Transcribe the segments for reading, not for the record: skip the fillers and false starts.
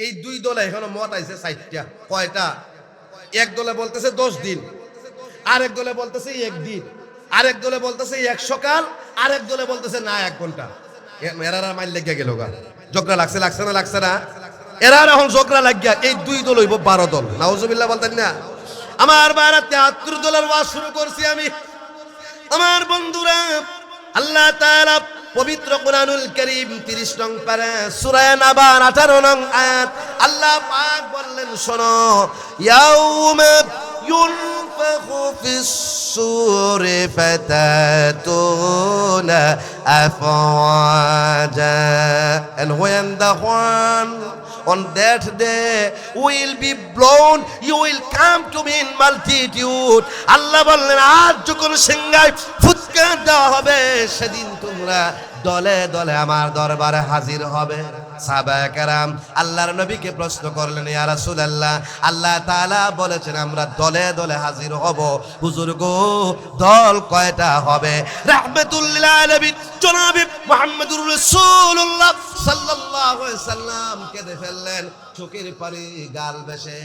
এই দুই দলে এখনো মত আইছে 4টা। কয়টা? এক দলে বলতেছে 10 দিন, আরেক দলে বলতেছে 1 দিন, আরেক দলে বলতেছে 1 সকাল, আরেক দলে বলতেছে না 1 ঘন্টা। এরারা মাইল লেগে গেল গা, ঝগড়া লাগছে না লাগছে না? এরা এখন ঝগড়া লাগিয়া এই দুই দল হইব 12 দল। নাউজুবিল্লাহ বলতেন না? আমার বাইরে 73 দলের ওয়াজ শুরু করছি আমি। আমার বন্ধুরা, আল্লাহ তাআলা পবিত্র কোরআনুল কারীম 30 নং পারা সূরা নাবার 18 নং আয়াত আল্লাহ পাক বললেন, শোনো, ইয়াউমা ইউনফাখু ফিস সূরি ফাতাতুনা আফওয়াজা, and when the horn on that day will be blown, you will come to me in multitude. আল্লাহ বললেন, আজ যখন সিংহায় ফুৎকার দেওয়া হবে, সেদিন তোমরা দলে দলে আমার দরবারে হাজির হবে। সাহাবায়ে কেরাম আল্লাহর নবীকে প্রশ্ন করলেন, ইয়া রাসূলুল্লাহ, আল্লাহ তাআলা বলেছেন আমরা দলে দলে হাজির হব, হুজুর গো দল কয়টা হবে? রাহমাতুল লিল আলামিন জনাবে মুহাম্মদুর রাসূলুল্লাহ সাল্লাল্লাহু আলাইহি সাল্লাম কেঁদে ফেললেন, চোখের পানি গাল বেশে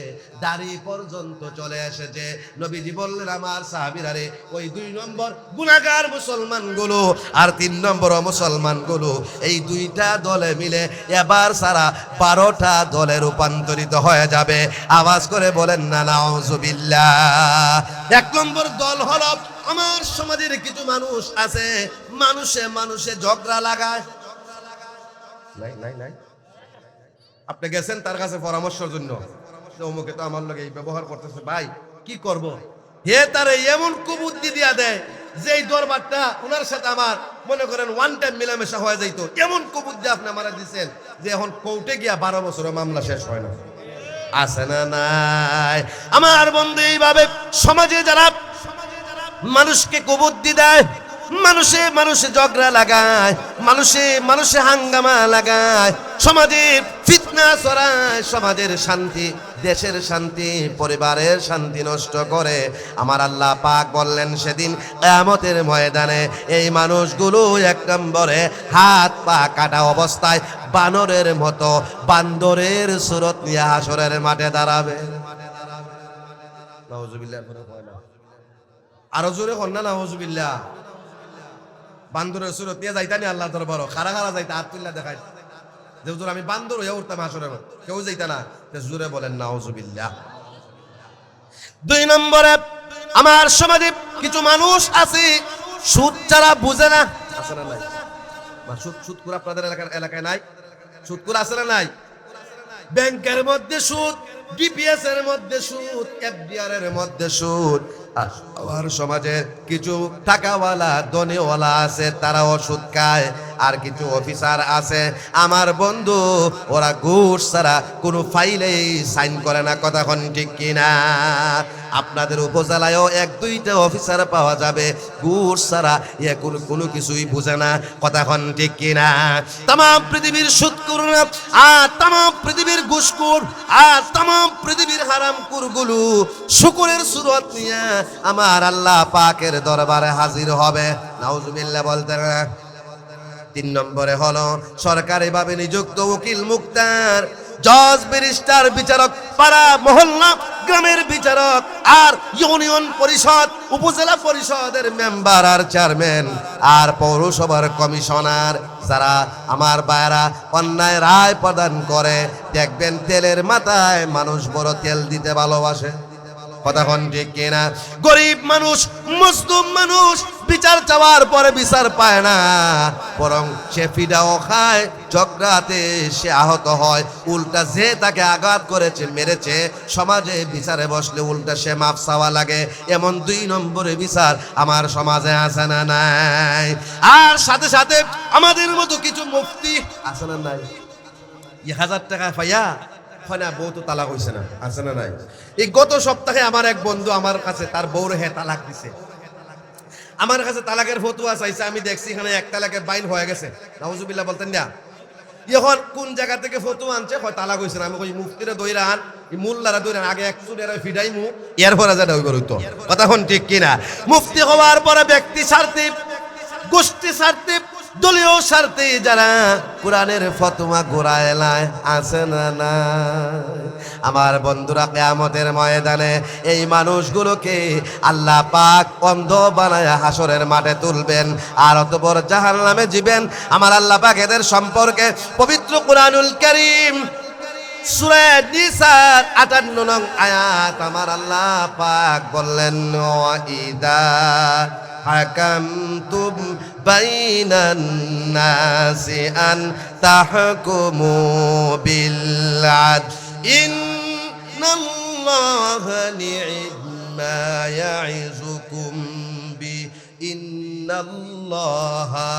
দাড়ি পর্যন্ত চলে এসেছে। নবীজি বললেন, আমার সাহাবীরা রে, ওই 2 নম্বর গুনাহগার মুসলমানগুলো আর 3 নম্বর মুসলমানগুলো, এই 2টা দলে মিলে এবার সারা 12টা দলে রূপান্তরিত হয়ে যাবে। আওয়াজ করে বলেন না নাউজুবিল্লাহ। 1 নম্বর দল হলো আমার সমাজের কিছু মানুষ আছে, মানুষে মানুষে ঝগড়া লাগায়। নাই আপনি গেছেন তার কাছে পরামর্শের জন্য, অমুকে তো আমার লগে এই ব্যবহার করতেছে, ভাই কি করব? হে তারে এমন কুবুদ্ধি দিয়া দেয় যে এই দরবারটা ওনার সাথে আমার মনে করেন 1 টাইম মিলামেশা হয়ে যাইতো। এমন কুবুদ্ধি আপনি আমারে দিচ্ছেন যে এখন কোর্টে গিয়া 12 বছরের মামলা শেষ হয় না। আছে না নাই? আমার বন্ধু, এইভাবে সমাজে যারা মানুষকে কুবুদ্ধি দেয়, মানুষে মানুষে ঝগড়া লাগায়, মানুষে মানুষে হাঙ্গামা লাগায়, সমাজে ফিতনা ছড়ায়, সমাজের শান্তি, দেশের শান্তি, পরিবারের শান্তি নষ্ট করে। আমার আল্লাহ পাক বললেন, সেদিন কিয়ামতের ময়দানে এই মানুষগুলো 1 নম্বরে হাত পা কাটা অবস্থায় বানরের মতো বান্দরের সুরত নিয়ে হাসরের মাঠে দাঁড়াবে। নাউজুবিল্লাহ। আরো জোরে কর না নাউজুবিল্লাহ। বান্দরের সুরত নিয়ে যাইতানি আল্লাহ দরবার, খারা খারা যাইতা, হাত তুল্লা দেখাই যে হুজুর আমি বান্দর হইয়া উঠতাম হাসরে, কেউ যাইতা না। জোরে বলেন নাউজুবিল্লাহ। 2 নম্বরে আমার সমাজে কিছু মানুষ আছে, সুদ ছাড়া বুঝে না। আছে না নাই? সুদখোর আপনাদের এলাকায় নাই? সুদখোর আছে না নাই? ব্যাংকের মধ্যে সুদ, ডিপিএস এর মধ্যে সুদ, এফডিআর এর মধ্যে সুদ। আমার সমাজে কিছু টাকাওয়ালা ধনীওয়ালা আছে, তারাও সুদ খায়। আর কিছু অফিসার আছে আমার বন্ধু, ওরা ঘুষ ছাড়া কোনো ফাইলেই সাইন করে না। কথা কোন ঠিক কিনা? আপনাদের উপজেলায়ও 1-2টা অফিসার পাওয়া যাবে ঘুষ ছাড়া কোনো কিছুই বুঝে না। কথা কোন ঠিক কিনা? তাম পৃথিবীর সুদখোর আর তাম পৃথিবীর ঘুষখোর আর তাম পৃথিবীর হারামখোরগুলো শুকরের সুরত নিয়ে আমার আল্লাহ পাকের দরবারে হাজির হবে। নাউজুবিল্লাহ বলতে না। 3 নম্বরে হলো সরকারিভাবে নিযুক্ত উকিল, মুক্তার, জজ, ব্যারিস্টার, বিচারক, পাড়া মহল্লা গ্রামের বিচারক আর ইউনিয়ন পরিষদ, উপজেলা পরিষদের মেম্বার আর চেয়ারম্যান আর পৌরসভার কমিশনার, যারা আমার ভাইরা অন্যায় রায় প্রদান করে, দেখবেন তেলের মাথায় মানুষ বড় তেল দিতে ভালোবাসে। কথা কোন ঠিক কিনা? গরিব মানুষ, মজলুম মানুষ বিচার চাওয়ার পরে বিচার পায় না, বরং সে ফিডাও খায়, ঝগড়াতে সে আহত হয়, উল্টা যে তাকে আঘাত করেছে, মেরেছে, সমাজে বিচারে বসলে উল্টা সে মাফ চাওয়া লাগে। এমন 2 নম্বরে বিচার আমার সমাজে আছে না নাই? আর সাথে সাথে আমাদের মতো কিছু মুফতি আছে না নাই? 1000 টাকা পাইয়া না বউ তো তালাক হইছে না, আছে না নাই? এই গত সপ্তাহে আমার এক বন্ধু আমার কাছে তার বউর তালাক দিছে। আমার কাছে তালাকের ফতুয়া চাইছে, আমি দেখছি এখানে 1 তালাকে বাইন হয়ে গেছে। নাউজুবিল্লাহ বলতেন না। এখন কোন জায়গা থেকে ফতুয়া আনছে, হয় তালাক হইছে না। আমি কই মুফতিরে দইরা আন, মোল্লারা দইরা আগে 1 চুরের ফিডাইমু, এরপরে যা হইব হইতো। কথা কোন ঠিক কিনা? মুফতি হওয়ার পরে ব্যক্তি স্বার্থে, গোষ্ঠী স্বার্থে দলীয় স্বার্থে যারা কোরআনের ফতোয়া ঘোরায় আছে না না, আমার বন্ধুরা কিয়ামতের ময়দানে এই মানুষগুলোকে আল্লাহ পাক অন্ধ বানায়া হাসরের মাঠে তুলবেন আর অতঃপর জাহান্নামে দিবেন। আমার আল্লাহ পাক এদের সম্পর্কে পবিত্র কুরআনুল কারীম সূরা নিসার 58 নং আয়াত আমার আল্লাহ পাক বললেন, ওয়া ইদা হাকামতুম বাইনান নাসি আন তাহকুমু বিল আদল ইন্নাল্লাহা নি'মা ইয়া'iযুকুম বি ইন্নাল্লাহা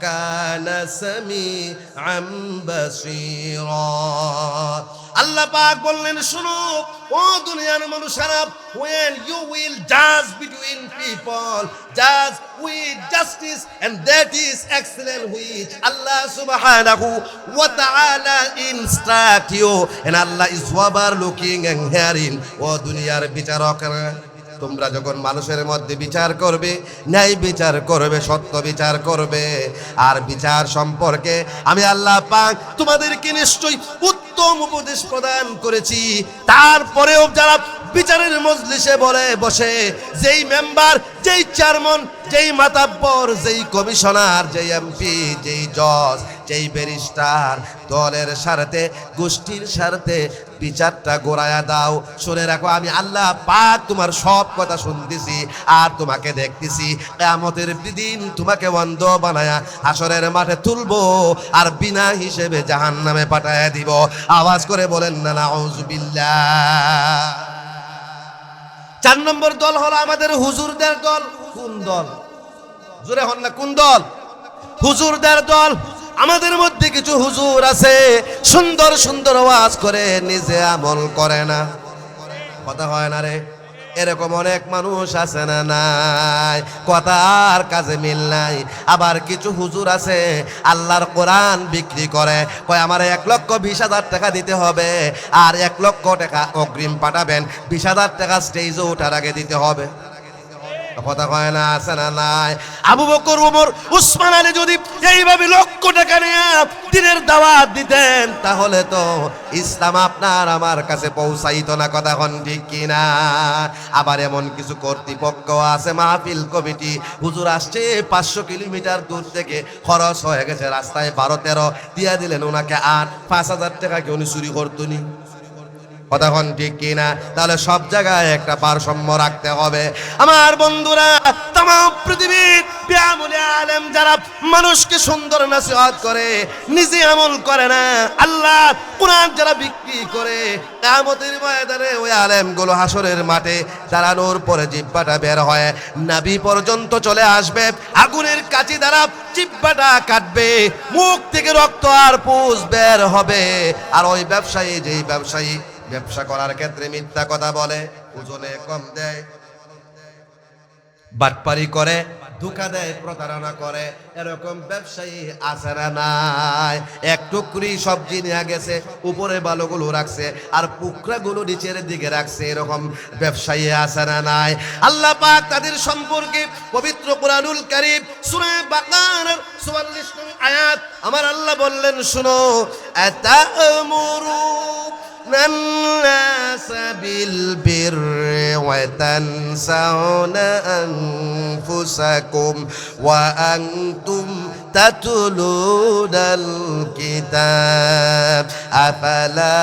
কানা সামিআম বাসীরা। আল্লাহ পাক বললেন, শুনো ও দুনিয়ার মানুষেরা, when you will judge between people, judge with justice, and that is excellent which Allah subhanahu wa ta'ala instruct you, and Allah is overlooking and hearing. ও দুনিয়ার বিচারকরা, তোমরা যখন মানুষের মধ্যে বিচার করবে, ন্যায় বিচার করবে, সত্য বিচার করবে, আর বিচার সম্পর্কে আমি আল্লাহ পাক তোমাদেরকে নিশ্চয়ই উত্তম উপদেশ প্রদান করেছি। তারপরেও যারা বিচারের মজলিসে বসে যেই মেম্বার, যেই চেয়ারম্যান, যেই মাতাব্বর, যেই কমিশনার, যেই এমপি, যেই জজ, যেই ব্যারিস্টার দলের স্বার্থে, গোষ্ঠীর স্বার্থে বিচারটা গোড়ায়া দাও, শুনে রাখো আমি আল্লাহ পাক তোমার সব কথা শুনতেছি আর তোমাকে দেখতেছি। কিয়ামতের দিন তোমাকে অন্ধ বানায়া হাসরের মাঠে তুলবো আর বিনা হিসেবে জাহান্নামে পাঠায়া দিব। আওয়াজ করে বলেন না নাউযুবিল্লাহ। 4 নম্বর দল হলো আমাদের হুজুরদের দল। কোন দল? জোরে হন না, কোন দল? হুজুরদের দল। আমাদের মধ্যে কিছু হুজুর আছে সুন্দর সুন্দর ওয়াজ করে, নিজে আমল করে না। কথা হয় না রে? এরকম অনেক মানুষ আছে না নাই? কথা আর কাজে মিল নাই। আবার কিছু হুজুর আছে আল্লাহর কোরআন বিক্রি করে, কয় আমার 1,20,000 টাকা দিতে হবে আর 1,00,000 টাকা অগ্রিম পাঠাবেন, 20,000 টাকা স্টেজে ওঠার আগে দিতে হবে। কথা কয় না, আছে না নাই? আবু বকর, ওমর, উসমান আলী যদি এইভাবে লক্ষ টাকা নিয়ে দিনের দাওয়াত দিতেন তাহলে তো ইসলাম আপনার আমার কাছে পৌঁছাইতো না। কথা কোন ঠিক কিনা? আবার এমন কিছু কর্তৃপক্ষ আছে, মাহফিল কমিটি, হুজুর আসছে 500 কিলোমিটার দূর থেকে, খরচ হয়ে গেছে রাস্তায় 12-13 দিয়া দিলেন ওনাকে, আর 5,000 টাকা কি উনি চুরি করতুনি? কথা কোন ঠিক কিনা? তাহলে সব জায়গায় একটা ভারসাম্য রাখতে হবে। আমার বন্ধুরা, तमाम পৃথিবীর বিয়ামুল আলেম যারা মানুষকে সুন্দর নসিহত করে, নিজে আমল করে না, আল্লাহ কোরআন যারা বিক্রি করে, কিয়ামতের ময়দানে ওই আলেমগুলো হাসরের মাঠে দাঁড়ানোর পরে জিহ্বাটা বের হয় নাভি পর্যন্ত চলে আসবে, আগুনের কাঁচি দ্বারা জিহ্বাটা কাটবে, মুখ থেকে রক্ত আর পুষ বের হবে। আর ওই ব্যবসায়ী, যেই ব্যবসায়ী ব্যবসা করার ক্ষেত্রে মিথ্যা কথা বলে, ওজনে কম দেয়, বাটপারি করে, ধোঁকা দেয়, প্রতারণা করে, এরকম ব্যবসায়ী আছে না নাই? এক টুকরি সবজি নিয়ে গেছে, উপরে বালুগুলো রাখছে আর পুকরাগুলো নিচের দিকে রাখছে, এরকম ব্যবসায়ী আছে না নাই? আল্লাহ পাক তাদের সম্পর্কে পবিত্র কুরআনুল কারীম সূরা বাকারার 44 নং আয়াত আমার আল্লাহ বললেন, শুনো, আতা'মুরু الناس بالبر وتنسون أنفسكم وأنتم تتلون الكتاب أفلا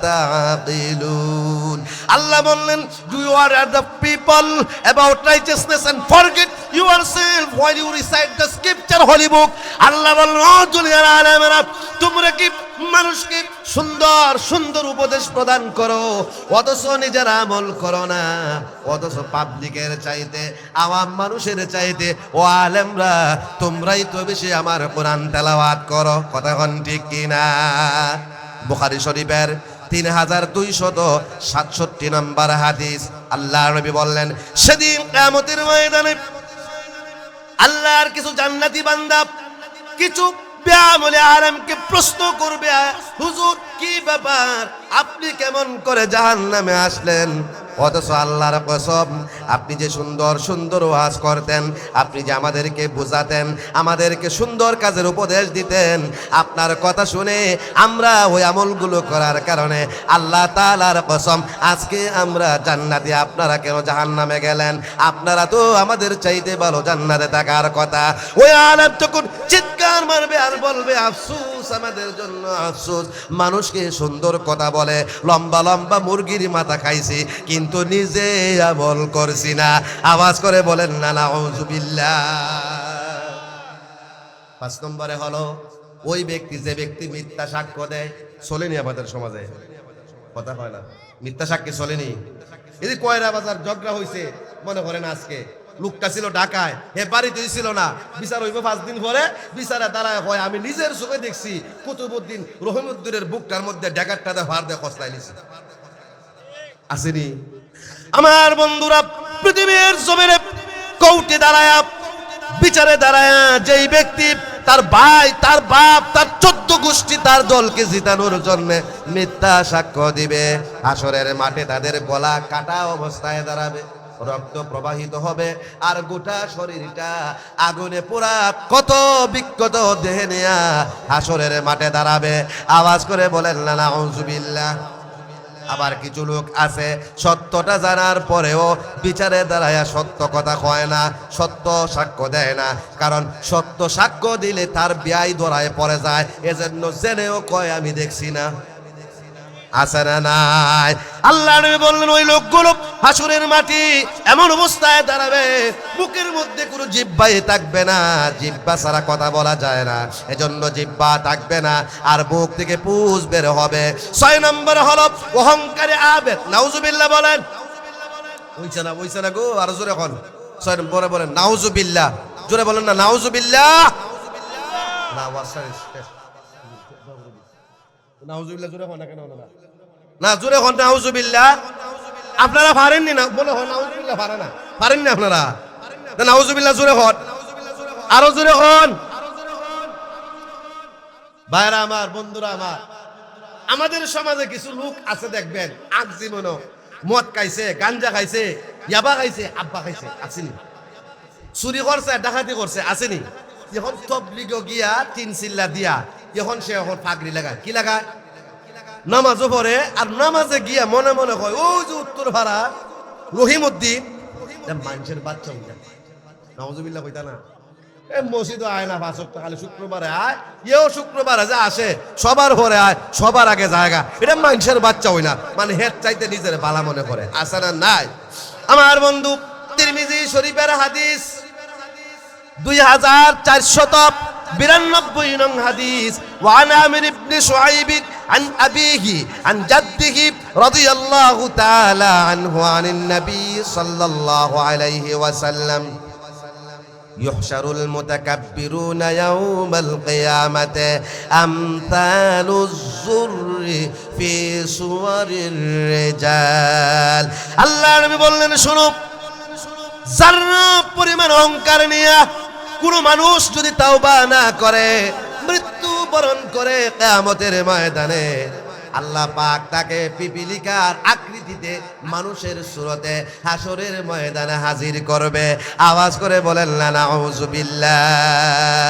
تعقلون. Allah বললেন, do you are the people about righteousness and forget yourself while you recite the scripture holy book. আল্লাহ বললেন, ও দুনিয়ার আলেমেরা, তোমরা কি মানুষকে সুন্দর সুন্দর উপদেশ প্রদান করো অথচ নিজের আমল করো না? অথচ পাবলিকের চাইতে, আওয়াম মানুষের চাইতে ও আলেমরা তোমরাই তো বেশি আমার কোরআন তেলাওয়াত করো। কথা কোন ঠিক কিনা? বুখারী শরীফের 3267 নম্বর হাদিস। আল্লাহ নবী বললেন, সেদিন কিয়ামতের ময়দানে আল্লাহর কিছু জান্নাতি বান্দা, কিছু বিআমলে আলমকে প্রশ্ন করবে, হুজুর কি ব্যাপার, আপনি কেমন করে জাহান্নামে আসলেন? অথচ আল্লাহর কসম, আপনি যে সুন্দর সুন্দর ওয়াজ করতেন, আপনি যে আমাদেরকে বুঝাতেন, আমাদেরকে সুন্দর কাজের উপদেশ দিতেন, আপনার কথা শুনে আমরা ওই আমলগুলো করার কারণে আল্লাহ তাআলার কসম আজকে আমরা জান্নাতে, আপনারা কেন জাহান্নামে গেলেন? আপনারা তো আমাদের চাইতে ভালো জান্নাতে থাকার কথা। ওই আলেম তখন চিৎকার মারবে আর বলবে, আফসোস আমাদের জন্য, আফসোস, মানুষকে সুন্দর কথা বলে, লম্বা লম্বা মুরগির মাথা খাইছি কিন্তু নিজে আমল করছি না। আওয়াজ করে বলেন না নাউযুবিল্লাহ। 5 নম্বরে হলো ওই ব্যক্তি, যে ব্যক্তি মিথ্যা সাক্ষ্য দেয়। চলেনি আমাদের সমাজে, কথা হয় না, মিথ্যা সাক্ষী চলেনি। এই যে কয়রা বাজার ঝগড়া হয়েছে, মনে করেন আজকে লোকটা ছিল ঢাকায়, হে বাড়িতেই ছিল না, বিচার হইব 5 দিন পরে, বিচারে দাঁড়ায় হয়, আমি নিজের চোখে দেখছি কুতুবউদ্দিন রহিমউদ্দিনের বুকটার মধ্যে ড্যাগারটাতে ভার দিয়ে খসলাই নিছে। আসেনি? আমার বন্ধুরা, পৃথিবীর জমিনে কোর্টে দাঁড়ায়া, বিচারে দাঁড়ায়া, যেই ব্যক্তি তার ভাই, তার বাপ, তার 14 গোষ্ঠী, তার দলকে জিতানোর জন্য মিথ্যা সাক্ষ্য দিবে, হাসরের মাঠে তাদের গলা কাটা অবস্থায় দাঁড়াবে, রক্ত প্রবাহিত হবে, আর গোটা শরীরটা আগুনে পোড়া, কত বিক্ষত দেহে নেয়া হাসরের মাঠে দাঁড়াবে। আওয়াজ করে বলেন না নাউযুবিল্লাহ। আবার কিছু লোক আছে সত্যটা জানার পরেও বিচারে দাঁড়ায় সত্য কথা কয় না, সত্য সাক্ষ্য দেয় না, কারণ সত্য সাক্ষ্য দিলে তার ব্যয় ধরায় পড়ে যায়, এজন্য জেনেও কয় আমি দেখছি না। আছে না নাই? আল্লাহ নবী বললেন, ওই লোকগুলো হাসরের মাটি এমন অবস্থায় দাঁড়াবে, বুকের মধ্যে কোনো জিহ্বাই থাকবে না, জিহ্বা ছাড়া কথা বলা যায় না, এজন্য জিহ্বা থাকবে না, আর বুক থেকে পুষ বের হবে। 6 নম্বর হলো অহংকারে আবেদ। নাউযুবিল্লাহ বলেন। ওইছে না গো, আর জোরে এখন 6 নম্বরে বলেন নাউযুবিল্লাহ, জোরে বলেন না নাউযুবিল্লাহ। না নাউযুবিল্লাহ জোরে হন না কেন? না জোরে হন নাউযুবিল্লাহ। আপনারা পারেননি না, বলে হন নাউযুবিল্লাহ, পারে না, পারেননি আপনারা, নাউযুবিল্লাহ জোরে হন, আরো জোরে হন। ভাইরা আমার, বন্ধুরা আমার, আমাদের সমাজে কিছু লোক আছে দেখবেন, আজীবন মদ খাইছে, গাঞ্জা খাইছে, ইয়াবা খাইছে, আব্বা খাইছে, আসেনি? চুরি করছে, ডাকাতি করছে, আসেনি? এখন তবলিগ গিয়া 3 চিল্লা দিয়া এখন সে এখন পাগড়ি লাগায়, কি লাগায়? নামাজও পড়ে, আর নামাজে গিয়া মনে মনে কয়, ও যে উত্তর ভাড়া রহিমউদ্দিন মানুষের বাচ্চা উঠে। নাউযুবিল্লাহ কইতা না? মসজিদও আয় না 5 ওয়াক্ত, খালি শুক্রবারে আয়, এও শুক্রবারে যা আসে সবার পরে আয়, সবার আগে জায়গা, এটা মানুষের বাচ্চা হই না, মানে হেড চাইতে নিজের বালা মনে করে। আছে না নাই? আমার বন্ধু, তিরমিজি শরীফের হাদিস 2492 নং হাদিস, ওয়ান আমির ইবনে শুআইব عن أبيه عن جده رضي الله تعالى عنه عن النبي صلى الله عليه وسلم يحشر المتكبرون يوم القيامة أمثال الزر في صور الرجال। আল্লাহ নবী বললেন, শুনো, যারা পরিমাণ অহংকার নিয়ে কোন মানুষ যদি তাওবা না করে, মৃত্যুবরণ করে, কিয়ামতের ময়দানে আল্লাহ পাক তাকে পিপিলিকার আকৃতিতে মানুষের সুরতে হাসরের ময়দানে হাজির করবে। আওয়াজ করে বলেন না নাউযুবিল্লাহ।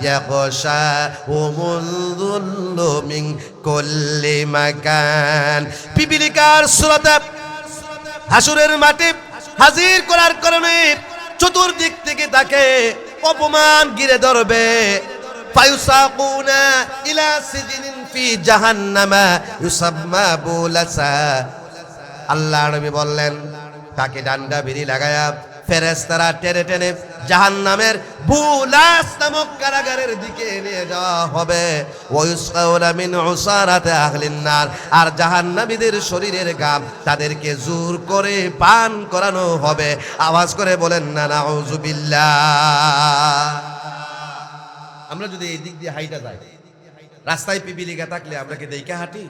ইয়াগশাহুমুল যুল্লু মিন কুল্লি মাকান। পিপিলিকার সুরতে হাসরের মাটি হাজির করার কারণে চতুর্দিক থেকে তাকে অপমান ঘিরে ধরবে। ফায়ুসাকুনা ইলা সিজনিন ফি জাহান্নামা ইউসাম্মা বুলাসা। আল্লাহ নবী বললেন, তাকে ডান্ডা বিড়ি লাগায়া ফেরেশতারা টেনে টেনে জাহান্নামের বুলাস নামক কারাগারের দিকে নিয়ে যাওয়া হবে। ওয়ায়ুসকাউনা মিন উসারাতি আহলিন নার। আর জাহান্নামীদের শরীরের ঘাম তাদেরকে জোর করে পান করানো হবে। আওয়াজ করে বলেন না নাউযুবিল্লাহ। আমরা যদি এই দিক দিয়ে হাইটা যাই, রাস্তায় পিপিলিকা থাকলে আমরা কি দেখে হাঁটি?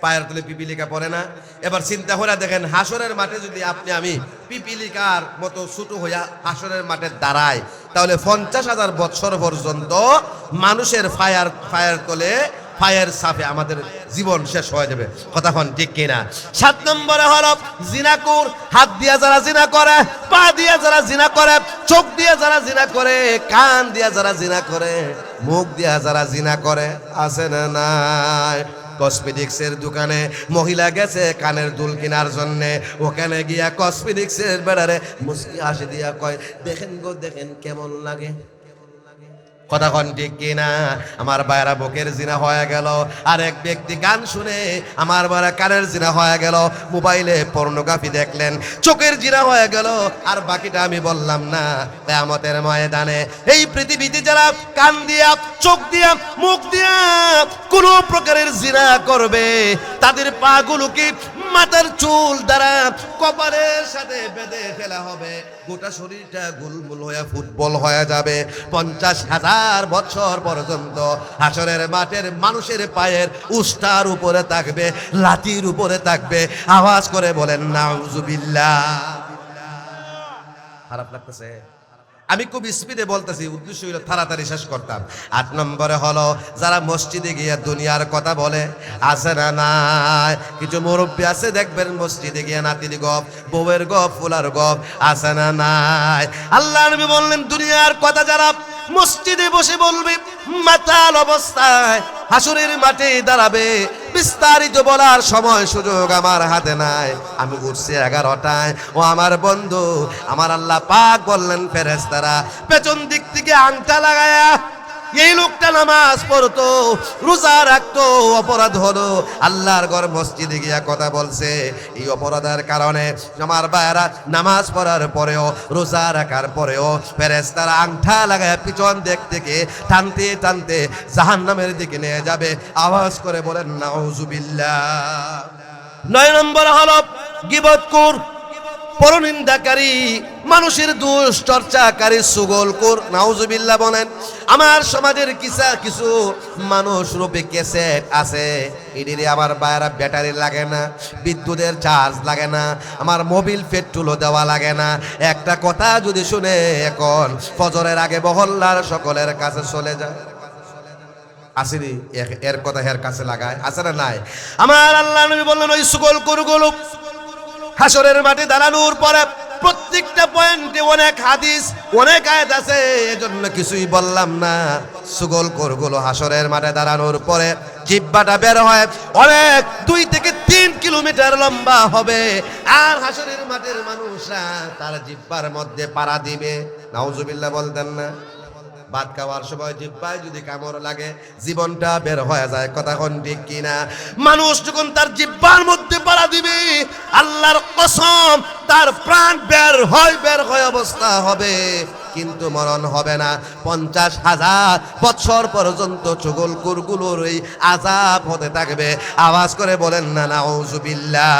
পায়ের তলে পিপিলিকা পড়ে না? এবার চিন্তা করে দেখেন, হাসরের মাঠে যদি আপনি আমি পিপিলিকার মতো ছোট হইয়া হাসরের মাঠে দাঁড়াই, তাহলে 50,000 বছর পর্যন্ত মানুষের ফায়ার তোলে, ফায়ার সাফে আমাদের জীবন শেষ হয়ে যাবে। কথা কোন ঠিক কিনা? 7 নম্বরে হলো জিনাকুর। হাত দিয়া যারা জিনা করে, পা দিয়া যারা জিনা করে, চোখ দিয়া যারা জিনা করে, কান দিয়া যারা জিনা করে, মুখ দিয়া যারা জিনা করে, আছে না নাই? কসমেটিক্সের দোকানে মহিলা গেছে কানের দুল কেনার জন্য, ওখানে গিয়া কসমেটিক্সের বেড়ারে মুস্কি হাসি দিয়া কয়, দেখেন গো দেখেন কেমন লাগে। কথা কোন ঠিক কিনা? আমার বাইরা বুকের জিনা হয়ে গেল। আর এক ব্যক্তি গান শুনে আমার বাইরা কানের জিনা হয়ে গেল, মোবাইলে পর্নোগ্রাফি দেখলেন, চোখের জিনা হয়ে গেল। আর বাকিটা আমি বললাম না। কিয়ামতের ময়দানে এই পৃথিবীতে যারা কান দিয়া, চোখ দিয়া, মুখ দিয়া কোন প্রকারের জিনা করবে, তাদের পাগুলোকে মাথার চুল দ্বারা কপালের সাথে বেঁধে ফেলা হবে, গোটা শরীরটা গুলমুল হয়ে ফুটবল হয়ে যাবে। 50,000 বছর পর্যন্ত হাসরের মাঠের মানুষের পায়ের উস্তার উপরে থাকবে, লাঠির উপরে থাকবে। আওয়াজ করে বলেন নাউজুবিল্লাহ। খারাপ লাগতেছে? আমি খুব স্পিডে বলতেছি, উদ্দেশ্য হইল তাড়াতাড়ি শেষ করতাম। 8 নম্বরে হলো যারা মসজিদে গিয়ে দুনিয়ার কথা বলে, আছে না নাই? কিছু মুরব্বী আছে দেখবেন মসজিদে গিয়ে নাতির গপ, বউয়ের গপ, ফুলার গপ, আছে না নাই? আল্লাহ নবী বললেন দুনিয়ার কথা যারা মসজিদে বসে বলবে, মাতাল অবস্থায় হাসরের মাঠে দাঁড়াবে, বিস্তারিত বলার সময় সুযোগ আমার হাতে নাই। আমি উঠছি 11টায়। ও আমার বন্ধু, আমার আল্লাহ পাক বললেন ফেরেশতারা পেছন দিক থেকে আংটা লাগায়া এই লোকটা নামাজ পড়তো, রোজা রাখতো, অপরাধ হলো, আল্লাহর ঘর মসজিদে গিয়া কথা বলছে। এই অপরাধের কারণে আমার ভাইয়েরা নামাজ পড়ার পরেও, রোজা রাখার পরেও ফেরেশতারা আংটা লাগায় পিছন দিক থেকে টানতে টানতে জাহান্নামের দিকে নিয়ে যাবে। আওয়াজ করে বলেন নাউজুবিল্লাহ। 9 নম্বর হলো গীবতখোর, পরনিন্দাকারী, মানুষের দোষ চর্চাকারী, সুগলখোর। নাউজুবিল্লাহ বলেন। আমার সমাজের কিছু মানুষ রূপে ক্যাসেট আছে, এদিকে আমার বাইরা ব্যাটারি লাগে না, বিদ্যুতের চার্জ লাগে না, আমার মোবিল পেট্রোলও দেওয়া লাগে না। একটা কথা যদি শুনে এখন ফজরের আগে মহল্লার সকলের কাছে চলে যায়। আসেনি এর কথা এর কাছে লাগায়, আছে না নাই? আমার আল্লাহ নবী বললেন ওই সুগলখোরগুলো হাসরের মাঠে দাঁড়ানোর পরে প্রত্যেকটা পয়েন্টে অনেক হাদিস, অনেক আয়াত আছে, এজন্য কিছুই বললাম না। সুগলখোরগুলো হাসরের মাঠে দাঁড়ানোর পরে জিহ্বাটা বের হয় অনেক 2 থেকে 3 কিলোমিটার লম্বা হবে। আর হাসরের মাঠের মানুষরা তার জিহ্বার মধ্যে পাড়া দিবে। নাউজুবিল্লাহ বলতেন না? ভাত খাওয়ার সময় জিহ্বায় যদি কামড় লাগে জীবনটা বের হয়ে যায়। কথা কোন ঠিক কিনা? মানুষ যখন তার জিহ্বার মধ্যে পাড়া দিবে, আল্লাহর কসম তার প্রাণ বের হয় অবস্থা হবে, কিন্তু মরণ হবে না। 50,000 বছর পর্যন্ত সুগলখোরগুলোর এই আযাব হতে থাকবে। আওয়াজ করে বলেন না নাউজুবিল্লাহ।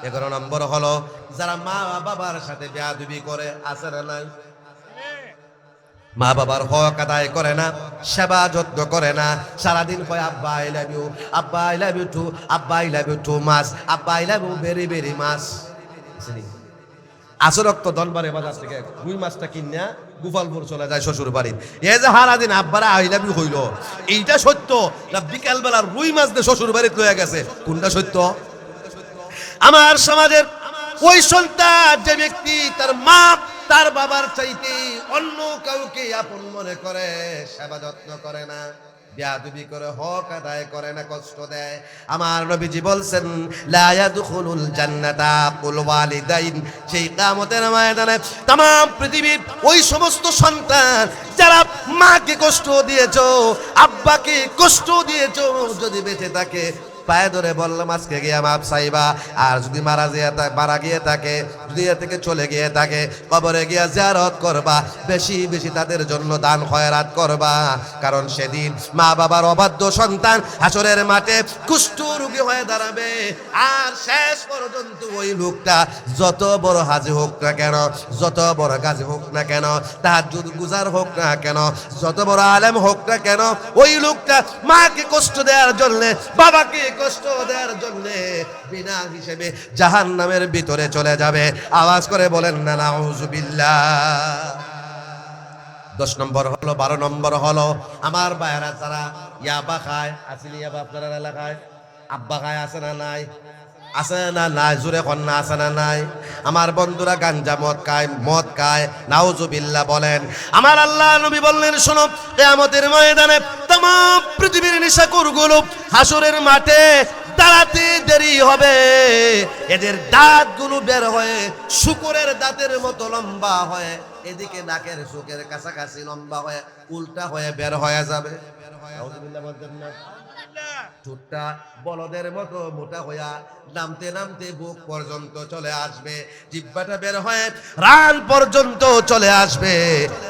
11 নম্বর হলো যারা মা বাবার সাথে বেয়াদবি করে, আছে না নাই? মা বাবার হক আদায় করে না, সেবা যত্ন করে না, সারাদিন কয় আব্বা আই লাভ ইউ, আব্বা আই লাভ ইউ টু, আব্বা I love you too much, আব্বা I love you very very much. আসরক্ত দনবারে বাজার থেকে রুই মাছটা কিনা গোপালপুর চলে যায় শ্বশুর বাড়ি। এই যে সারাদিন আব্বারা আই লাভ ইউ হইল, এইটা সত্য না বিকাল বেলার রুই মাছ দিয়ে শ্বশুর বাড়িতে লয়ে গেছে? কোনটা সত্য? আমার সমাজের ওই সন্তান যে ব্যক্তি তার মা তার বাবার চাইতে অন্য কাউকে আপন মনে করে, সেবা যত্ন করে না, বেয়াদবি করে, হক আদায় করে না, কষ্ট দেয়, আমার নবীজি বলছেন লা ইয়াদখুলুল জান্নাতা কুল ওয়ালিদাইন। সেই কিয়ামতের ময়দানে तमाम পৃথিবীর ওই সমস্ত সন্তান যারা মাকে কষ্ট দিয়েছো, আব্বাকে কষ্ট দিয়েছো, যদি বেঁচে থাকে পায়ে ধরে বললাম আজকে গিয়ে মাপ চাইবা। আর যদি মারা গিয়ে থাকে, দুনিয়া থেকে চলে গিয়ে থাকে, কবরে গিয়া জিয়ারত করবা, বেশি বেশি তাদের জন্য দান খয়রাত করবা। কারণ সেদিন মা বাবার অবাধ্য সন্তান হাসরের মাঠে কুষ্ঠ রোগী হয়ে দাঁড়াবে। আর শেষ পর্যন্ত ওই লোকটা যত বড় হাজি হোক না কেন, যত বড় গাজী হোক না কেন, তাহাজ্জুদ গুজার হোক না কেন, যত বড় আলেম হোক না কেন, ওই লোকটা মাকে কষ্ট দেওয়ার জন্য, বাবাকে কষ্ট দেওয়ার জন্য বিনা হিসেবে জাহান্নামের ভিতরে চলে যাবে। আওয়াজ করে বলেন না নাউজুবিল্লাহ। 10 নম্বর হলো, 12 নম্বর হলো আমার ভাইয়েরা যারা ইয়াবা খায়, আসলে ইয়াবা আপনার এলাকায় আব্বা খায়, আছে না নাই? আছে না নাই? জোরে কন্যা আছে না নাই? আমার বন্ধুরা গাঞ্জা মদ খায়, নাউজুবিল্লাহ বলেন। আমার আল্লাহ নবী বললেন, শোনো, কিয়ামতের ময়দানে तमाम পৃথিবীর নেশাখোরগুলো হাসরের মাঠে দাঁড়াতে দেরি হবে। এদের দাঁতগুলো বের হয়ে শুকরের দাঁতের মতো লম্বা হয়ে, এদিকে নাকের চোখের কাছাকাছি লম্বা হয়ে উল্টা হয়ে বের হয়ে যাবে। নাউজুবিল্লাহ বলতেন না? ঠোঁটটা বলদের মতো মোটা হইয়া নামতে নামতে বুক পর্যন্ত চলে আসবে, জিহ্বাটা বের হয়ে রান পর্যন্ত চলে আসবে।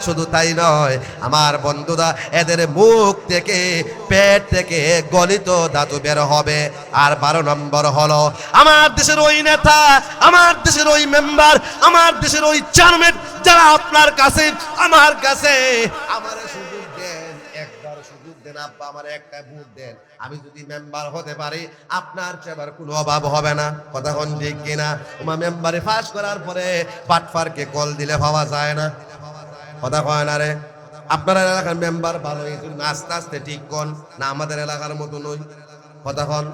শুধু তাই নয় আমার বন্ধুরা, এদের মুখ থেকে পেট থেকে গলিত ধাতু বের হবে। আর 12 নম্বর হলো আমার দেশের ওই নেতা, আমার দেশের ওই মেম্বার, আমার দেশের ওই চেয়ারম্যান যারা আপনার কাছে আমার কাছে আমার সুযোগ দেন, একবার সুযোগ দেন আব্বা, আমার একটা ভোট দেন, আমি যদি মেম্বার হতে পারি আপনার চেবার কোনো অভাব হবে না। কথা কোন ঠিক কিনা? মেম্বারে পাস করার পরে পাটফারকে কল দিলে পাওয়া যায় না। কথা কয় না রে? আপনার এলাকার মেম্বার ভালো, আস্তে আস্তে ঠিক কোন না আমাদের এলাকার মতো নই। কথা কোন?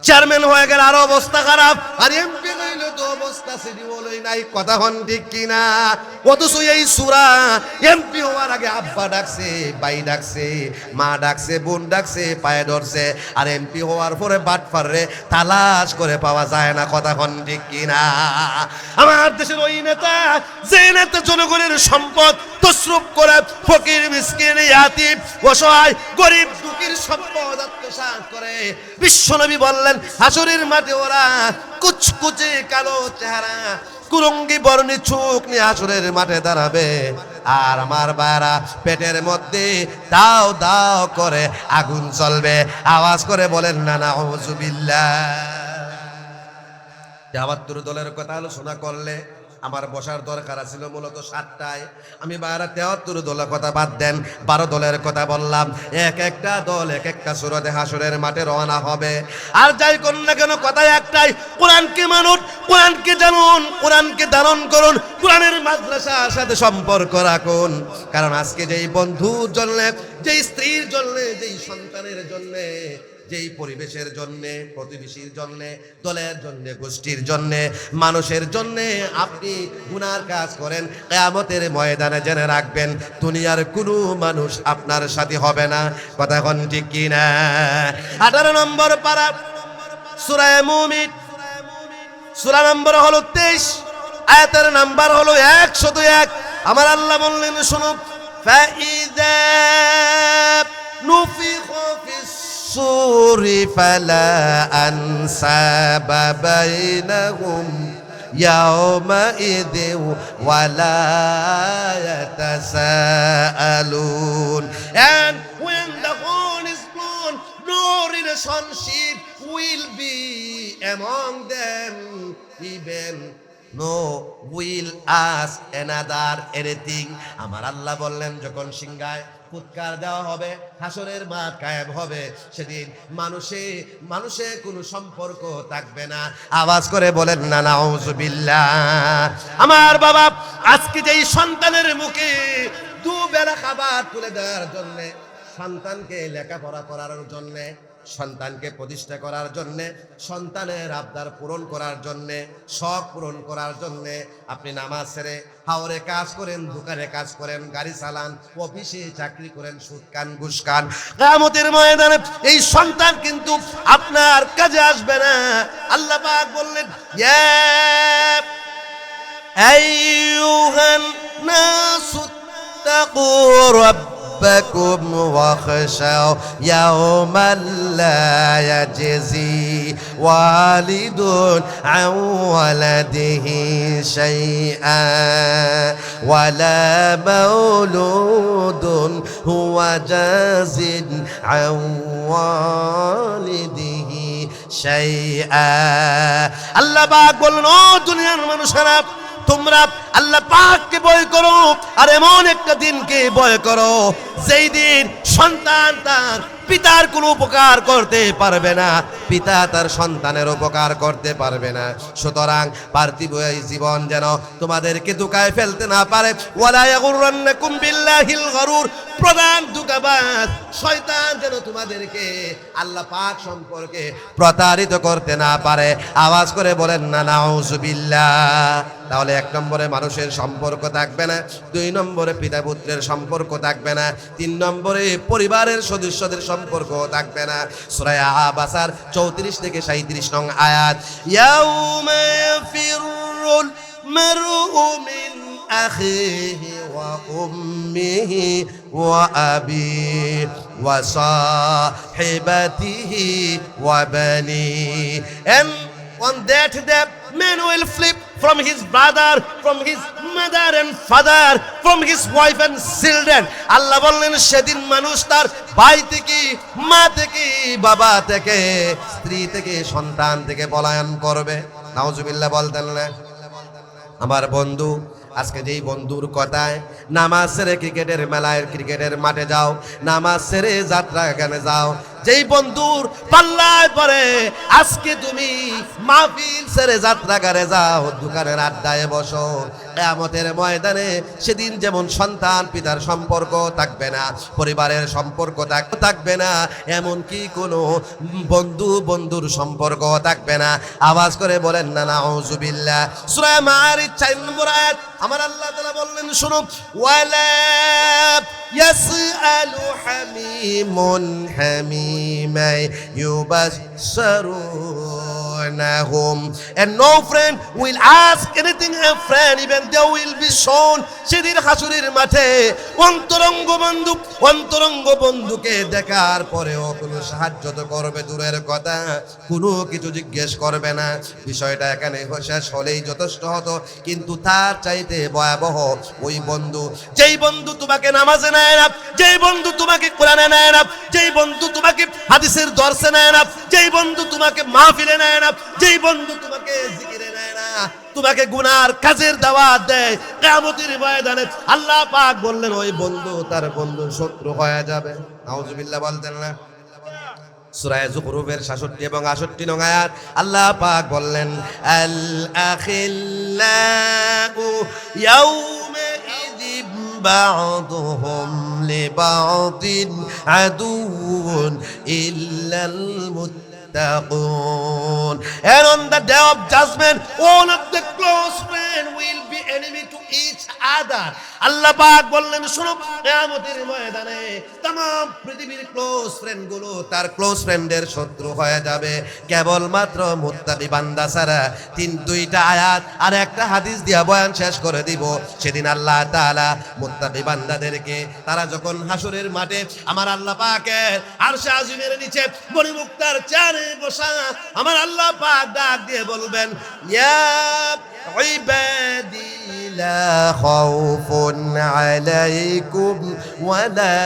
চেয়ারম্যান হয়ে গেলে আরো অবস্থা খারাপ, আর এমপি হইলে তো অবস্থা সিডি বলেই নাই। কথা কোন ঠিক কিনা? অথচ এই সূরা এমপি হওয়ার আগে আব্বা ডাকছে, ভাই ডাকছে, মা ডাকছে, বোন ডাকছে, পায়ে ধরছে, আর এমপি হওয়ার পরে বাটপারে তালাশ করে পাওয়া যায় না। কথা কোন ঠিক কিনা? আমার দেশের ওই নেতা, যে নেতা জনগণের সম্পদ তসরুপ করে ফকির মিসকিন ইয়াতিম অসহায় গরিব দুঃখীর সম্পদ আত্মসাৎ করে, বিশ্বনবী বললেন হাসরের মাঠে ওরা কুচকুচে কালো চেহারা কুরঙ্গি বর্ণি চোখ নিয়ে হাসরের মাঠে দাঁড়াবে। আর আমার বারা পেটের মধ্যে দাও দাও করে আগুন জ্বলবে। আওয়াজ করে বলেন না নাউজুবিল্লাহ। 73 দলের কথা আলোচনা করলে আমার বসার দরকার ছিল মূলত 7টায়। আমি 73 দলের কথা বাদ দেন, 12 দলের কথা বললাম। এক একটা দল এক একটা সূরাতে হাসরের মাঠে রওনা হবে। আর যাই করুন না কেন, কথা একটাই, কোরআনকে মানুন, কোরআনকে জানুন, কোরআনকে ধারণ করুন, কোরআনের মাদ্রাসার সাথে সম্পর্ক রাখুন। কারণ আজকে যেই বন্ধুর জন্য, যেই স্ত্রীর জন্য, যেই সন্তানের জন্য, যেই পরিবেশের জন্য, প্রতিবেশীর জন্য, দলের জন্য, গোষ্ঠীর জন্য, মানুষের জন্য আপনি গুনার কাজ করেন, কিয়ামতের ময়দানে জেনে রাখবেন দুনিয়ার কোনো মানুষ আপনার সাথী হবে না। কথা কোন ঠিক কিনা? 18 নম্বর পারা সূরা মুমিন, সূরা নম্বর হলো 23, আয়াতের নাম্বার হলো 101। আমার আল্লাহ বললেন, শোনো, ফাইযা নুফিখা ফিস الصور فلا أنساب بينهم يومئذ ولا يتساءلون. And when the horn is blown, no relationship will be among them, even no will ask another anything. আমার আল্লাহ বললেন, যখন সিংহায় ফুৎকার দেওয়া হবে, হাসরের মাঠ কায়েম হবে, সেদিন মানুষে কোনো সম্পর্ক থাকবে না। আওয়াজ করে বলেন না নাউজুবিল্লাহ। আমার বাবা আজকে যেই সন্তানের মুখে দুবেলা খাবার তুলে দেওয়ার জন্য, সন্তানকে লেখাপড়া করার জন্য, সন্তানকে প্রতিষ্ঠা করার জন্য, সন্তানের আবদার পূরণ করার জন্য, শখ পূরণ করার জন্য আপনি নামাজ ছেড়ে হাওরে কাজ করেন, দোকানে কাজ করেন, গাড়ি চালান, অফিসে চাকরি করেন, সুদ খান, ঘুষ খান, কিয়ামতের ময়দানে এই সন্তান কিন্তু আপনার কাজে আসবে না। আল্লাহ পাক বললেন, ইয়া আইয়ুহান নাসু তাকু ربكم واخشوا يوما لا يجزي والد عن ولده شيئا ولا مولود هو جاز عن والده شيئا. আল্লাহ পাক বললেন, ও দুনিয়ার মানুষেরা, তোমরা আল্লাহ পাককে ভয় করো, আর এমন একটা দিনকে ভয় করো যেই দিন সন্তান তার পিতার কোনো উপকার করতে পারবে না, পিতা তার সন্তানের উপকার করতে পারবে না। সুতরাং পার্থিব এই জীবন যেন তোমাদেরকে ধোঁকায় ফেলতে না পারে। ওয়ালা ইয়াগুররান্নাকুম বিল্লাহিল গরুর, প্রধান ধোঁকাবাজ শয়তান যেন তোমাদেরকে আল্লাহ পাক সম্পর্কে প্রতারিত করতে না পারে। আওয়াজ করে বলেন না নাউজুবিল্লাহ। তাহলে 1 নম্বরে মানুষের সম্পর্ক থাকবে না, 2 নম্বরে পিতা পুত্রের সম্পর্ক থাকবে না, 3 নম্বরে পরিবারের সদস্যদের সম্পর্ক থাকবে না। সূরা আবাসার 34 থেকে 37 নং আয়াত, ইয়াউমা ইয়াফিরুল মারউ মিন আখিহি ওয়া উম্মিহি ওয়া আবিহি ওয়া সাহিবাতিহি ওয়া বানিহি। And on that day man will flee from his brother, from his mother and father, from his wife and children. আল্লাহ বললেন সেদিন মানুষ তার ভাই থেকে, মা থেকে, বাবা থেকে, স্ত্রী থেকে, সন্তান থেকে পলায়ন করবে। নাউজুবিল্লাহ বলতেন না? আমার বন্ধু, আজকে যেই বন্ধুর কথায় নামাজ ছেড়ে ক্রিকেটের মেলায় ক্রিকেটের মাঠে যাও, নামাজ ছেড়ে যাত্রা গানে যাও, যেই বন্ধুর পাল্লায় পরে আজকে তুমি মাহফিল ছেড়ে যাত্রা গানে যাও, দোকানের আড্ডায় বসো, কিয়ামতের ময়দানে সেদিন যেমন সন্তান পিতার সম্পর্ক থাকবে না, পরিবারের সম্পর্ক থাকবে না, এমনকি কোনো বন্ধু বন্ধুর সম্পর্ক থাকবে না। আওয়াজ করে বলেন না নাউজুবিল্লাহ। সূরা মাআরিজ 4 নম্বর আয়াত আমার আল্লাহ তাআলা বললেন শুনো, ওয়ালা ইয়াসআলু Hamimun Hamima ইউবাশশিরুনহুম, and no friend will ask anything a friend, even they will be shown সেদিন হাসরের মাঠে অন্তরঙ্গ বন্ধুকে দেখার পরেও কোনো সাহায্য তো করবে দূরের কথা, কোনো কিছু জিজ্ঞেস করবে না। বিষয়টা এখানে শেষ হলেই যথেষ্ট হতো, কিন্তু তার চাইতে ভয়াবহ ওই বন্ধু, যেই বন্ধু তোমাকে নামাজে নেয় না, যেই বন্ধু তোমাকে কোরআনে নেয় না, যেই বন্ধু তোমাকে হাদিসের দর্শে নেয় না, যেই বন্ধু তোমাকে মাহফিলে নেয় না, যেই বন্ধু তোমাকে জিকিরে নেয় না, তোমাকে গুনার কাজের দাওয়াত দেয়, কিয়ামতের ময়দানে আল্লাহ পাক বললেন ওই বন্ধু তার বন্ধুর শত্রু হয়ে যাবে। নাউজুবিল্লাহ বলতেন না? সূরা যুখরুফের 66 এবং 68 নং আয়াত আল্লাহ পাক বললেন, আল আখিল্লাউ ইয়াউমা ইযিম বা'দুহুম লিবা'দিন আদুউন ইল্লাল মুত্তাকুন। And on the day of judgment all of the close friends will be enemy to each other. আল্লাহ পাক বললেন শুনো, কিয়ামতের ময়দানে तमाम পৃথিবীর ক্লোজ ফ্রেন্ড গুলো তার ক্লোজ ফ্রেন্ডের শত্রু হয়ে যাবে, কেবলমাত্র মুত্তাকি বান্দা ছাড়া। 2টা আয়াত আর একটা হাদিস দিয়া বয়ান শেষ করে দিব। সেদিন আল্লাহ তাআলা মুত্তাকি বান্দাদেরকে তারা যখন হাসরের মাঠে আমার আল্লাহ পাকের আরশে আজিমের নিচে মণিমুক্তার চেয়ারে বসা আমার আল্লাহ পাক ডাক দিয়ে বলবেন, ইয়া ইবাদি লা খাউফুন আলাইকুম ওয়ালা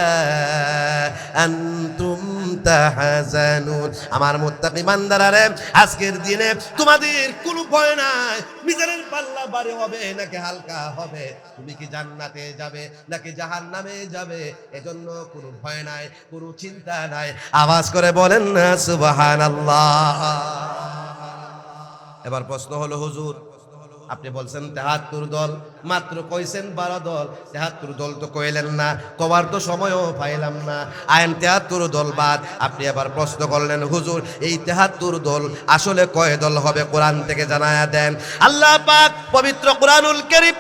আনতুম তাহজানুন। আমার মুত্তাকি বান্দারা, আজকের দিনে তোমাদের কোনো ভয় নাই। মিজানের পাল্লা ভারী হবে নাকি হালকা হবে, তুমি কি জান্নাতে যাবে নাকি জাহান্নামে যাবে, এজন্য কোনো ভয় নাই, কোনো চিন্তা নাই। আওয়াজ করে বলেন না সুবহানাল্লাহ। এবার প্রশ্ন হলো, হুজুর আপনি বলছেন 73 দল, মাত্র কইছেন 12 দল, 73 দল তো কইলেন না, কবার তো সময়ও পাইলাম না। আইন 73 দল বাদ আপনি আবার প্রশ্ন করলেন, হুজুর এই 73 দল আসলে কয় দল হবে কোরআন থেকে জানায়া দেন। আল্লাহ পাক পবিত্র কোরআনুল কারীম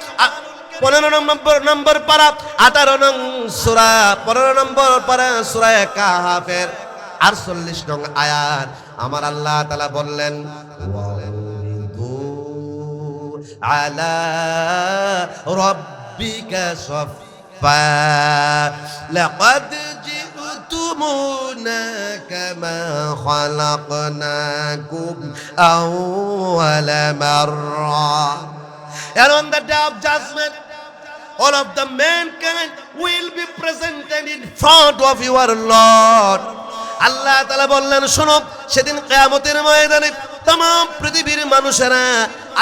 15 নম্বর পারা 18 নং সূরা 15 নম্বর পারা সূরা কাহাফের 48 নং আয়াত আমার আল্লাহ তাআলা বললেন, على ربك صفا لقد جئتمونا كما خلقناكم أول مرة. And on the day of judgment all of the mankind will be presented in front of your Lord. আল্লাহ তাআলা বললেন শোনো, সেদিন কিয়ামতের ময়দানে तमाम পৃথিবীর মানুষেরা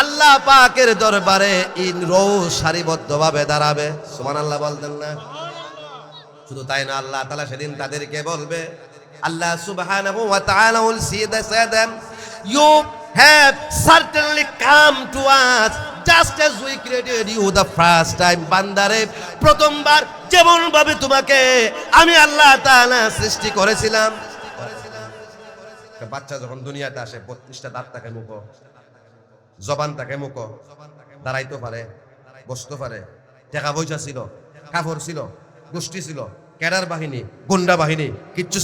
আল্লাহ পাকের দরবারে ইন রোজ সারিবদ্ধভাবে দাঁড়াবে। সুবহানাল্লাহ বলতেন না? শুধু তাই না, আল্লাহ তাআলা সেদিন তাদেরকে বলবে, আল্লাহ সুবহানাহু ওয়া তাআলা will say them, you have certainly come to us just as we created you the first time. বান্দারে, প্রথমবার যেমন ভাবে তোমাকে আমি আল্লাহ তাআলা সৃষ্টি করেছিলাম। বাচ্চা যখন দুনিয়াতে আসে 32টা দাঁত থাকে মুখো, জবান থাকে মুখো, দাঁড়াইতে পারে, বসতে পারে, টাকা পয়সা ছিল, কাপড় ছিল, গোষ্ঠী ছিল, ক্যাডার বাহিনী, গুন্ডা বাহিনী, কিচ্ছু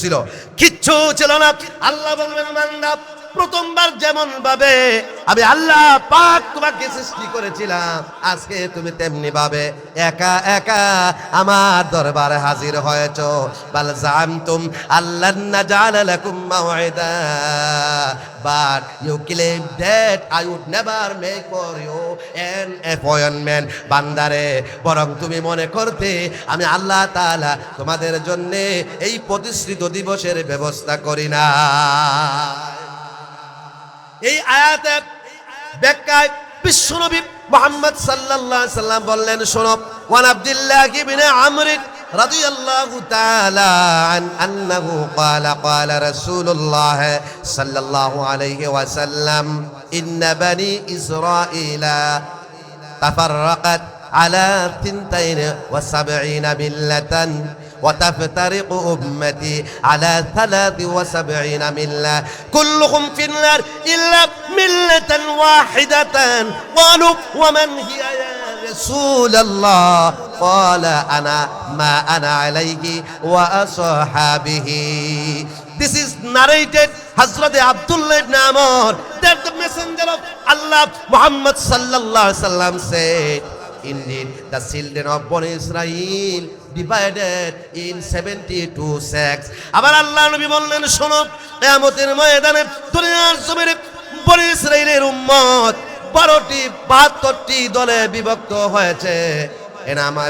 ছিল না। আল্লাহ বলবেন, বান্দা, প্রথমবার যেমন ভাবে আমি আল্লাহ পাক তোমাকে সৃষ্টি করেছিলাম, আজকে তুমি তেমনি ভাবে একা একা আমার দরবারে হাজির হয়েছো। বাল জামতুম আল্লান নাজালা লাকুম মাওইদা, but you claim that I would never make for you an appointment. বান্দারে, বরং তুমি মনে করতে আমি আল্লাহ তাআলা তোমাদের জন্য এই প্রতিষ্ঠিত দিবসের ব্যবস্থা করি না। এই আয়াতে ব্যাখ্যায় বিশ্বনবী মুহাম্মদ সাল্লাল্লাহু আলাইহি সাল্লাম বললেন, শোনো, ওয়ান আব্দুল্লাহ ইবনে আমর রাদিয়াল্লাহু তাআলা আন্নাহু ক্বালা রাসূলুল্লাহ সাল্লাল্লাহু আলাইহি ওয়াসাল্লাম, ইন্না বানি ইসরাঈলা তাফাররাকাত আলা 72 মিল্লাতান وتفترق أمتي على 73 ملة كلهم في النار إلا ملة واحدة. قالوا ومن هي يا رسول الله؟ قال أنا ما أنا عليه وأصحابه. This is narrated Hazrat Abdullah ibn Amr that the messenger of Allah Muhammad sallallahu alaihi wasallam said, indeed the children of Bani Israel divided in 72 sects. আবার আল্লাহ নবী বললেন, শোনো, কিয়ামতের ময়দানে দুনিয়ার জমিনে বনি ইসরাইলের উম্মত 72টি দলে বিভক্ত হয়েছে।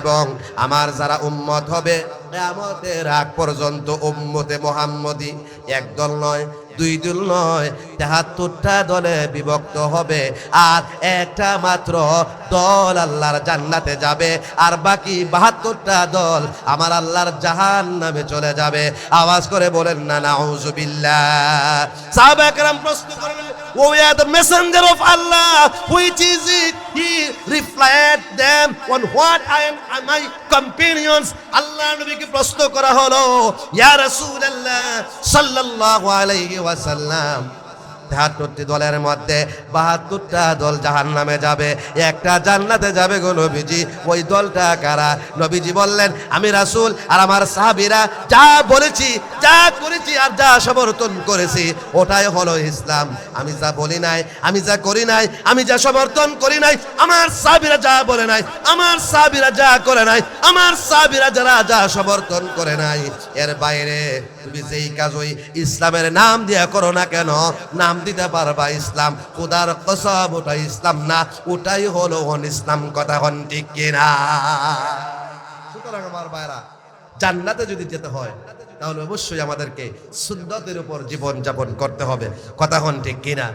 এবং আমার যারা উম্মত হবে কিয়ামতের আগ পর্যন্ত উম্মতে মুহাম্মদী একদল নয়, দুই দল নয়, 73টা দলে বিভক্ত হবে। আর একটা মাত্র দল আল্লাহর জান্নাতে যাবে, আর বাকি 72টা দল আমার আল্লাহর জাহান্নামে চলে যাবে। আওয়াজ করে বলেন না নাউযুবিল্লাহ। সাহাবায়ে কেরাম প্রশ্ন করলেন, we are the messenger of Allah, which is it? He replied them, on what I am my companions. আল্লাহ নবীকে প্রশ্ন করা হলো, ইয়া রাসূলুল্লাহ সাল্লাল্লাহু আলাইহি ওয়াসাল্লাম, 73টি দলের মধ্যে 72টা দল জাহান্নামে যাবে, একটা জান্নাতে যাবে গো নবীজি, ওই দলটা কারা? নবীজি বললেন, আমি রাসূল আর আমার সাহাবীরা যা বলেছি, যা করেছি আর যা সমর্থন করেছি ওটাই হলো ইসলাম। আমি যা বলি নাই, আমি যা করি নাই, আমি যা সমর্থন করি নাই, আমার সাহাবীরা যা বলে নাই, আমার সাহাবীরা যা করে নাই, আমার সাহাবীরা যারা যা সমর্থন করে নাই, এর বাইরে তুমি যেই কাজ ওই ইসলামের নাম দিয়া করো না কেন, নাম দিতে পারবা ইসলাম, খোদার কসম ওটা ইসলাম না, ওটাই হলো ইসলাম। কথা হন ঠিক কিনা? সুতরাং আমার ভাইরা, জান্নাতে যদি যেতে হয় তাহলে অবশ্যই আমাদেরকে সুন্নতের উপর জীবন যাপন করতে হবে। কথা হন ঠিক কিনা?